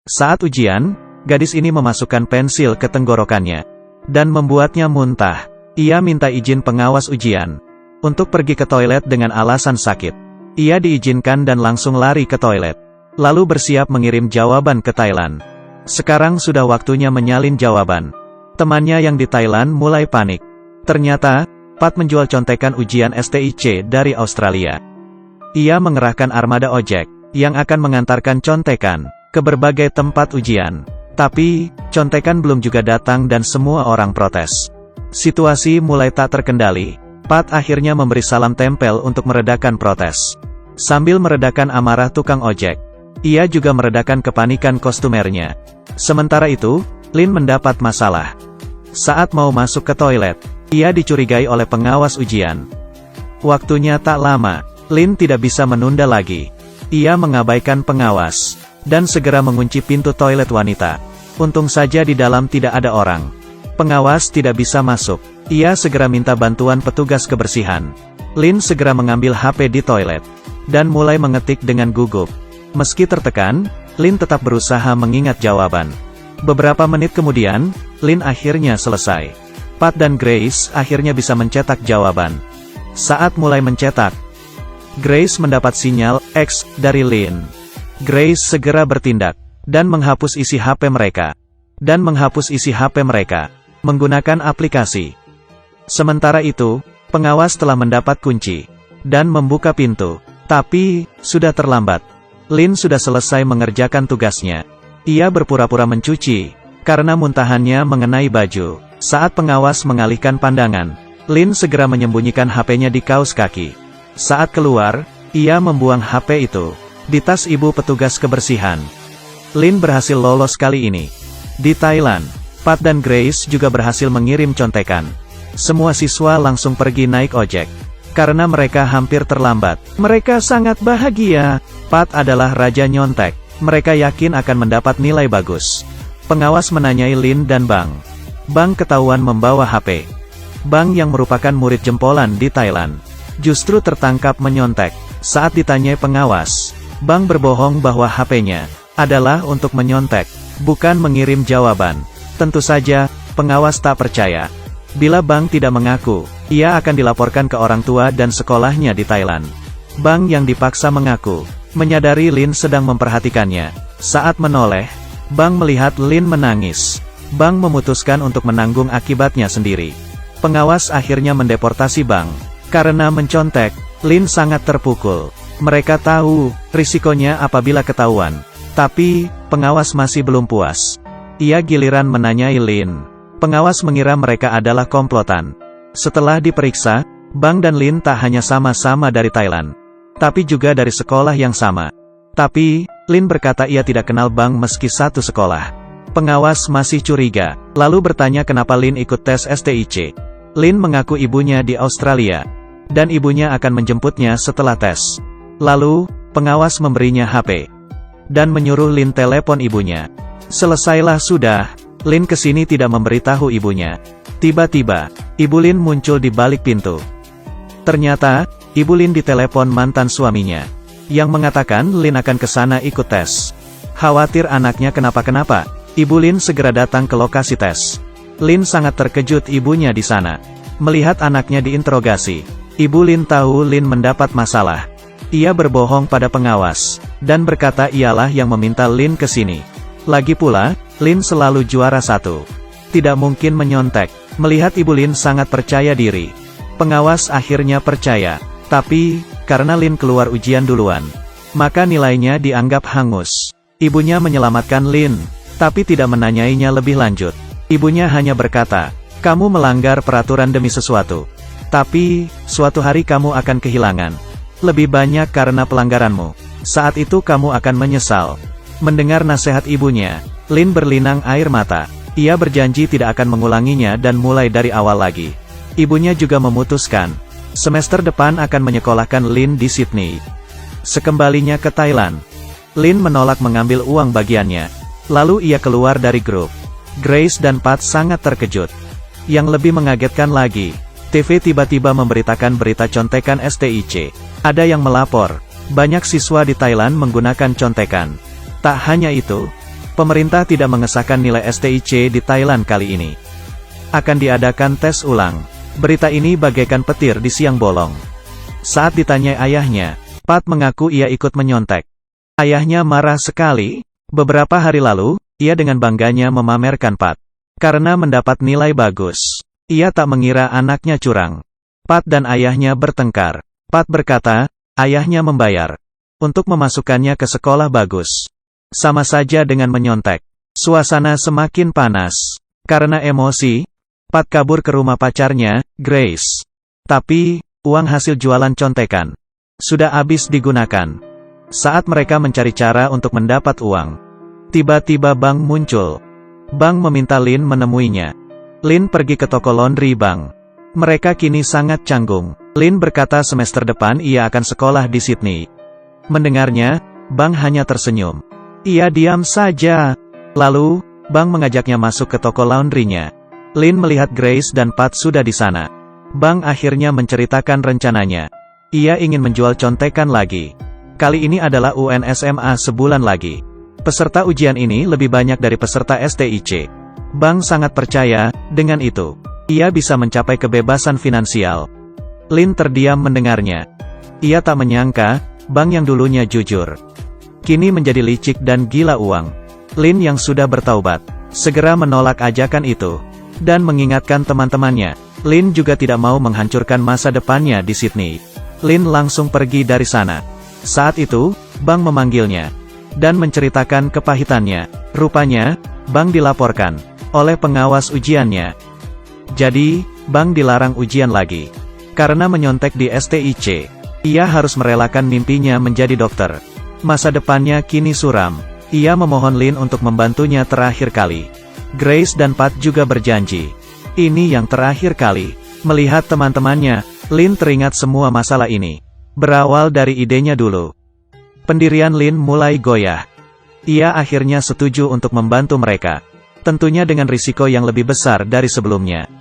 Saat ujian, gadis ini memasukkan pensil ke tenggorokannya dan membuatnya muntah. Ia minta izin pengawas ujian untuk pergi ke toilet dengan alasan sakit. Ia diizinkan dan langsung lari ke toilet, lalu bersiap mengirim jawaban ke Thailand. Sekarang sudah waktunya menyalin jawaban. Temannya yang di Thailand mulai panik. Ternyata, Pat menjual contekan ujian STIC dari Australia. Ia mengerahkan armada ojek yang akan mengantarkan contekan ke berbagai tempat ujian. Tapi, contekan belum juga datang dan semua orang protes. Situasi mulai tak terkendali. Pat akhirnya memberi salam tempel untuk meredakan protes. Sambil meredakan amarah tukang ojek, ia juga meredakan kepanikan kostumernya. Sementara itu, Lin mendapat masalah. Saat mau masuk ke toilet, ia dicurigai oleh pengawas ujian. Waktunya tak lama, Lin tidak bisa menunda lagi. Ia mengabaikan pengawas dan segera mengunci pintu toilet wanita. Untung saja di dalam tidak ada orang. Pengawas tidak bisa masuk. Ia segera minta bantuan petugas kebersihan. Lin segera mengambil HP di toilet dan mulai mengetik dengan gugup. Meski tertekan, Lin tetap berusaha mengingat jawaban. Beberapa menit kemudian, Lin akhirnya selesai. Pat dan Grace akhirnya bisa mencetak jawaban. Saat mulai mencetak, Grace mendapat sinyal X dari Lin. Grace segera bertindak dan menghapus isi HP mereka menggunakan aplikasi. Sementara itu, pengawas telah mendapat kunci dan membuka pintu, tapi sudah terlambat. Lin sudah selesai mengerjakan tugasnya. Ia berpura-pura mencuci karena muntahannya mengenai baju. Saat pengawas mengalihkan pandangan, Lin segera menyembunyikan HP-nya di kaos kaki. Saat keluar, ia membuang HP itu di tas ibu petugas kebersihan. Lin berhasil lolos kali ini. Di Thailand, Pat dan Grace juga berhasil mengirim contekan. Semua siswa langsung pergi naik ojek karena mereka hampir terlambat. Mereka sangat bahagia. Pat adalah raja nyontek. Mereka yakin akan mendapat nilai bagus. Pengawas menanyai Lin dan Bang. Bang ketahuan membawa HP. Bang yang merupakan murid jempolan di Thailand justru tertangkap menyontek. Saat ditanyai pengawas, Bang berbohong bahwa HP-nya adalah untuk menyontek, bukan mengirim jawaban. Tentu saja, pengawas tak percaya. Bila Bang tidak mengaku, ia akan dilaporkan ke orang tua dan sekolahnya di Thailand. Bang yang dipaksa mengaku, menyadari Lin sedang memperhatikannya. Saat menoleh, Bang melihat Lin menangis. Bang memutuskan untuk menanggung akibatnya sendiri. Pengawas akhirnya mendeportasi Bang. Karena mencontek, Lin sangat terpukul. Mereka tahu risikonya apabila ketahuan. Tapi, pengawas masih belum puas. Ia giliran menanyai Lin. Pengawas mengira mereka adalah komplotan. Setelah diperiksa, Bang dan Lin tak hanya sama-sama dari Thailand, tapi juga dari sekolah yang sama. Tapi, Lin berkata ia tidak kenal Bang meski satu sekolah. Pengawas masih curiga, lalu bertanya kenapa Lin ikut tes STIC. Lin mengaku ibunya di Australia, dan ibunya akan menjemputnya setelah tes. Lalu, pengawas memberinya HP, dan menyuruh Lin telepon ibunya. Selesailah sudah, Lin kesini tidak memberitahu ibunya. Tiba-tiba, Ibu Lin muncul di balik pintu. Ternyata, Ibu Lin ditelepon mantan suaminya, yang mengatakan Lin akan ke sana ikut tes. Khawatir anaknya kenapa-kenapa, Ibu Lin segera datang ke lokasi tes. Lin sangat terkejut ibunya di sana. Melihat anaknya diinterogasi, Ibu Lin tahu Lin mendapat masalah. Ia berbohong pada pengawas, dan berkata ialah yang meminta Lin ke sini. Lagi pula, Lin selalu juara satu. Tidak mungkin menyontek. Melihat Ibu Lin sangat percaya diri, pengawas akhirnya percaya. Tapi, karena Lin keluar ujian duluan, maka nilainya dianggap hangus. Ibunya menyelamatkan Lin, tapi tidak menanyainya lebih lanjut. Ibunya hanya berkata, kamu melanggar peraturan demi sesuatu. Tapi, suatu hari kamu akan kehilangan lebih banyak karena pelanggaranmu. Saat itu kamu akan menyesal. Mendengar nasihat ibunya, Lin berlinang air mata. Ia berjanji tidak akan mengulanginya dan mulai dari awal lagi. Ibunya juga memutuskan, semester depan akan menyekolahkan Lin di Sydney. Sekembalinya ke Thailand, Lin menolak mengambil uang bagiannya. Lalu ia keluar dari grup. Grace dan Pat sangat terkejut. Yang lebih mengagetkan lagi, TV tiba-tiba memberitakan berita contekan STIC. Ada yang melapor, banyak siswa di Thailand menggunakan contekan. Tak hanya itu, Pemerintah tidak mengesahkan nilai STIC di Thailand kali ini. Akan diadakan tes ulang. Berita ini bagaikan petir di siang bolong. Saat ditanyai ayahnya, Pat mengaku ia ikut menyontek. Ayahnya marah sekali. Beberapa hari lalu, ia dengan bangganya memamerkan Pat. Karena mendapat nilai bagus. Ia tak mengira anaknya curang. Pat dan ayahnya bertengkar. Pat berkata, ayahnya membayar untuk memasukkannya ke sekolah bagus. Sama saja dengan menyontek. Suasana semakin panas. Karena emosi, Pat kabur ke rumah pacarnya, Grace. Tapi, uang hasil jualan contekan sudah habis digunakan. Saat mereka mencari cara untuk mendapat uang, tiba-tiba Bang muncul. Bang meminta Lin menemuinya. Lin pergi ke toko laundry Bang. Mereka kini sangat canggung. Lin berkata semester depan ia akan sekolah di Sydney. Mendengarnya, Bang hanya tersenyum. Ia diam saja. Lalu, Bang mengajaknya masuk ke toko laundrynya. Lin melihat Grace dan Pat sudah di sana. Bang akhirnya menceritakan rencananya. Ia ingin menjual contekan lagi. Kali ini adalah UN SMA sebulan lagi. Peserta ujian ini lebih banyak dari peserta STIC. Bang sangat percaya, dengan itu, ia bisa mencapai kebebasan finansial. Lin terdiam mendengarnya. Ia tak menyangka, Bang yang dulunya jujur, kini menjadi licik dan gila uang. Lin yang sudah bertaubat, segera menolak ajakan itu, dan mengingatkan teman-temannya. Lin juga tidak mau menghancurkan masa depannya di Sydney. Lin langsung pergi dari sana. Saat itu, Bang memanggilnya, dan menceritakan kepahitannya. Rupanya, Bang dilaporkan oleh pengawas ujiannya. Jadi, Bang dilarang ujian lagi. Karena menyontek di STIC, ia harus merelakan mimpinya menjadi dokter. Masa depannya kini suram. Ia memohon Lin untuk membantunya terakhir kali. Grace dan Pat juga berjanji. Ini yang terakhir kali. Melihat teman-temannya, Lin teringat semua masalah ini. Berawal dari idenya dulu. Pendirian Lin mulai goyah. Ia akhirnya setuju untuk membantu mereka. Tentunya dengan risiko yang lebih besar dari sebelumnya.